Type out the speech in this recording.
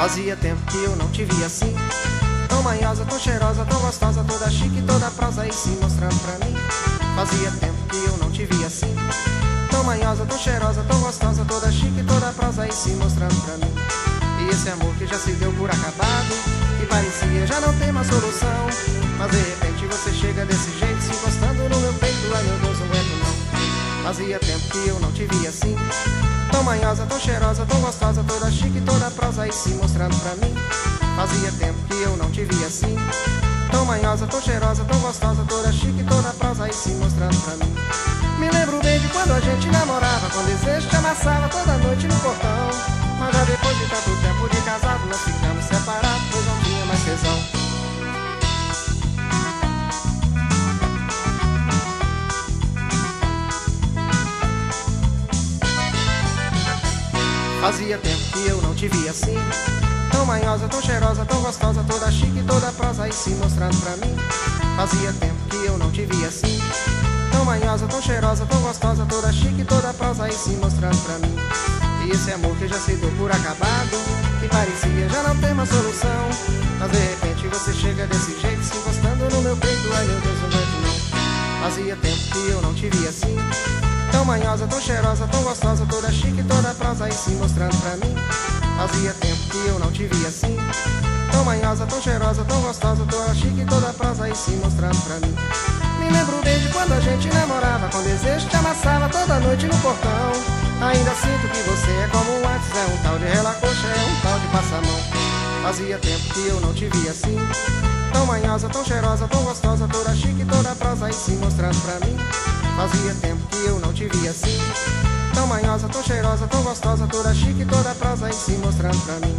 Fazia tempo que eu não te via assim, tão manhosa, tão cheirosa, tão gostosa, toda chique, toda prosa aí se mostrando pra mim. Fazia tempo que eu não te via assim, tão manhosa, tão cheirosa, tão gostosa, toda chique, toda prosa aí se mostrando pra mim. E esse amor que já se deu por acabado, que parecia já não ter mais solução, mas de repente você chega desse jeito, se encostando no meu peito. Ai meu Deus, não aguento não. Fazia tempo que eu não te via assim, tão manhosa, tão cheirosa, tão gostosa, toda chique, toda prosa aí se mostrando pra mim. Fazia tempo que eu não te via assim, tão manhosa, tão cheirosa, tão gostosa, toda chique, toda prosa aí se mostrando pra mim. Me lembro bem de quando a gente namorava, com desejo te amassava toda noite no portão. Mas já depois de tanto tempo de casado, nós ficamos separados, pois não tinha mais tesão. Fazia tempo que eu não te via assim, tão manhosa, tão cheirosa, tão gostosa, toda chique, toda prosa aí se mostrando pra mim. Fazia tempo que eu não te via assim, tão manhosa, tão cheirosa, tão gostosa, toda chique, toda prosa aí se mostrando pra mim. E esse amor que já se deu por acabado, que parecia já não ter mais solução, mas de repente você chega desse jeito, se encostando no meu peito. Ai meu Deus, não aguento não. Fazia tempo que eu não te via assim, tão manhosa, tão cheirosa, tão gostosa, toda chique, toda prosa aí se mostrando pra mim. Fazia tempo que eu não te via assim, tão manhosa, tão cheirosa, tão gostosa, toda chique, toda prosa aí se mostrando pra mim. Me lembro bem de quando a gente namorava, com desejo te amassava toda noite no portão. Ainda sinto que você é como antes, é um tal de relacoxa, é um tal de passamão. Fazia tempo que eu não te via assim, tão manhosa, tão cheirosa, tão gostosa, toda chique, toda prosa aí se mostrando pra mim. Fazia tempo que eu não te via assim, tão manhosa, tão cheirosa, tão gostosa, toda chique, toda prosa aí se mostrando pra mim.